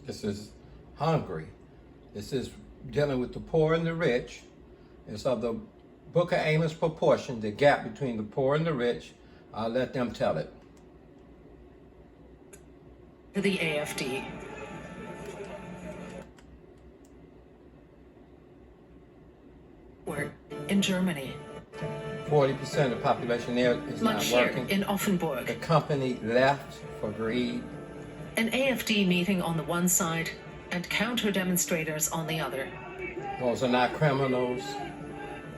This is Hungary. This is dealing with the poor and the rich. It's of the Book of Amos proportion, the gap between the poor and the rich. I'll let them tell it. The AFD. Work in Germany. 40% of the population there is not Much here working. in Offenburg. The company left for greed. An AFD meeting on the one side and counter-demonstrators on the other. Those are not criminals.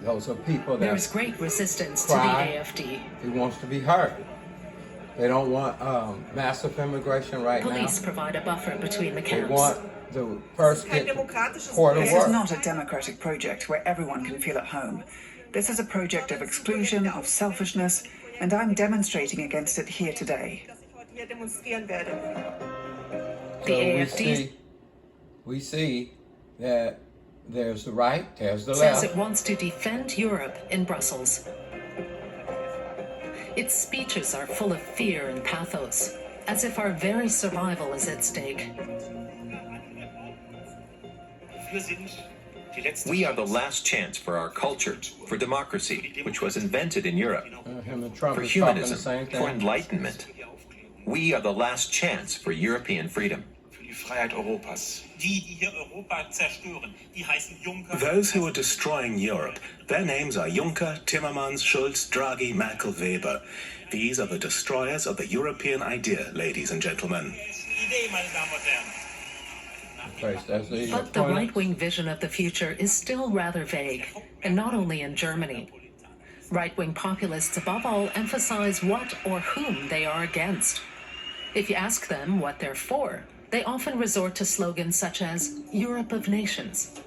Those are people that There's great resistance cry. to the AFD. He wants to be heard. They don't want massive immigration right Police now. provide a buffer between the They camps. want the first get poor to This is work. not a democratic project where everyone can feel at home. This is a project of exclusion, of selfishness, and I'm demonstrating against it here today. The AFD we see that there's the right, there's the says left. it wants to defend Europe in Brussels. Its speeches are full of fear and pathos, as if our very survival is at stake. We are the last chance for our culture, for democracy, which was invented in Europe, Him and Trump for is talking the humanism, same for thing. enlightenment. We are the last chance for European freedom. Die Freiheit Europas. Die hier Europa zerstören, die heißen Juncker. Those who are destroying Europe, their names are Juncker, Timmermans, Schulz, Draghi, Merkel, Weber. These are the destroyers of the European idea, ladies and gentlemen. Idee, meine Damen und Herren. But the right-wing vision of the future is still rather vague, and not only in Germany. Right-wing populists above all emphasize what or whom they are against. If you ask them what they're for, they often resort to slogans such as Europe of Nations.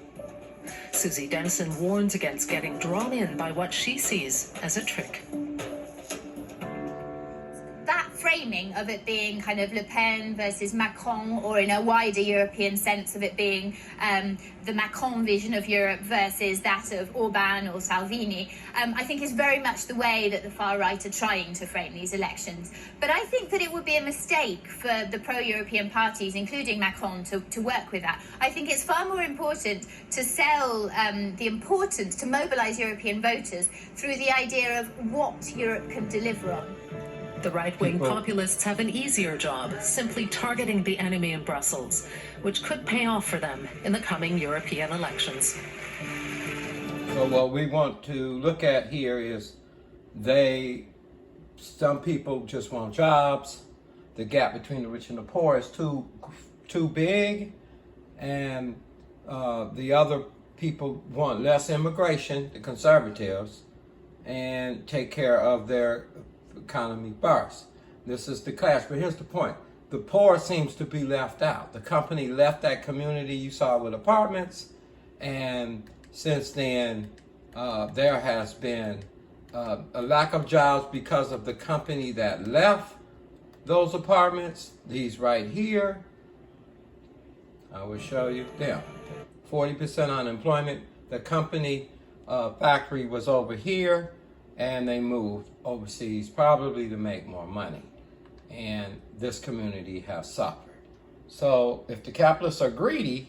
Susie Dennison warns against getting drawn in by what she sees as a trick. That framing of it being kind of Le Pen versus Macron, or in a wider European sense of it being the Macron vision of Europe versus that of Orban or Salvini, I think is very much the way that the far right are trying to frame these elections. But I think that it would be a mistake for the pro-European parties, including Macron, to work with that. I think it's far more important to sell the importance, to mobilise European voters through the idea of what Europe can deliver on. The right-wing populists have an easier job, simply targeting the enemy in Brussels, which could pay off for them in the coming European elections. So what we want to look at here is some people just want jobs. The gap between the rich and the poor is too big, and the other people want less immigration, the conservatives, and take care of their economy first. This is the clash, but here's the point. The poor seems to be left out. The company left that community you saw with apartments, and since then there has been a lack of jobs because of the company that left those apartments. These right here, I will show you them. 40% unemployment. The company factory was over here, and they moved overseas probably to make more money. And this community has suffered. So if the capitalists are greedy,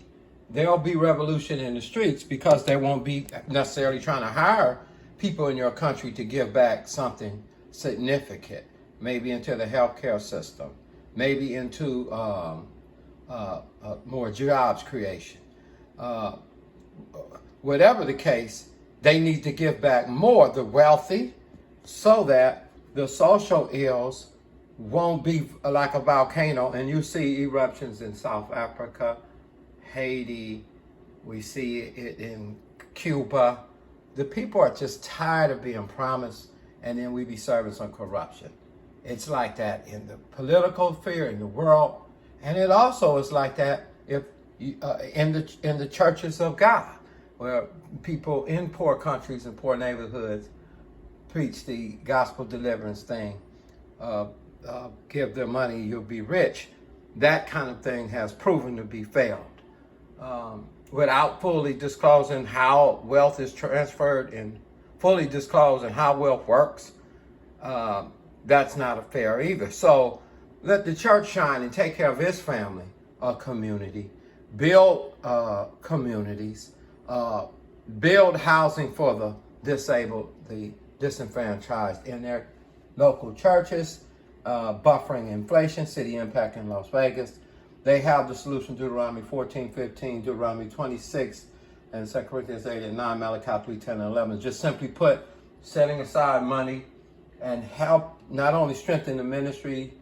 there'll be revolution in the streets because they won't be necessarily trying to hire people in your country to give back something significant, maybe into the healthcare system, maybe into more jobs creation. Whatever the case, they need to give back more, the wealthy, so that the social ills won't be like a volcano. And you see eruptions in South Africa, Haiti, we see it in Cuba. The people are just tired of being promised, and then we be serving some corruption. It's like that in the political sphere in the world, and it also is like that if in the churches of God, where people in poor countries and poor neighborhoods preach the gospel deliverance thing, give their money, you'll be rich. That kind of thing has proven to be failed. Without fully disclosing how wealth is transferred and fully disclosing how wealth works, that's not fair either. So let the church shine and take care of its family a community, build communities, build housing for the disabled, the disenfranchised in their local churches, buffering inflation, city impact in Las Vegas. They have the solution, Deuteronomy 14:15, Deuteronomy 26, and 2 Corinthians 8 and 9, Malachi 3, 10, and 11. Just simply put, setting aside money and help not only strengthen the ministry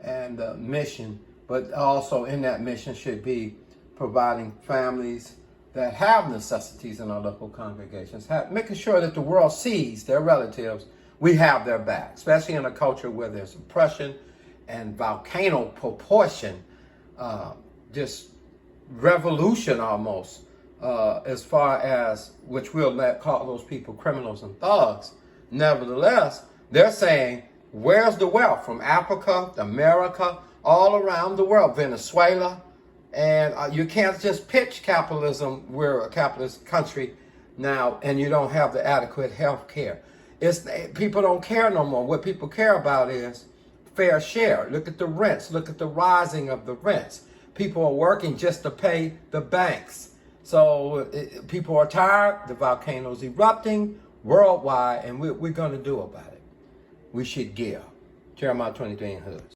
and the mission, but also in that mission should be providing families that have necessities in our local congregations, making sure that the world sees their relatives, we have their back, especially in a culture where there's oppression and volcano proportion, just revolution almost, as far as, which we'll call those people criminals and thugs. Nevertheless, they're saying, where's the wealth? From Africa, America, all around the world, Venezuela. And you can't just pitch capitalism. We're a capitalist country now, and you don't have the adequate health care. People don't care no more. What people care about is fair share. Look at the rents. Look at the rising of the rents. People are working just to pay the banks. So people are tired. The volcano's erupting worldwide, and we're going to do about it. We should give. Jeremiah 23 and Hoods.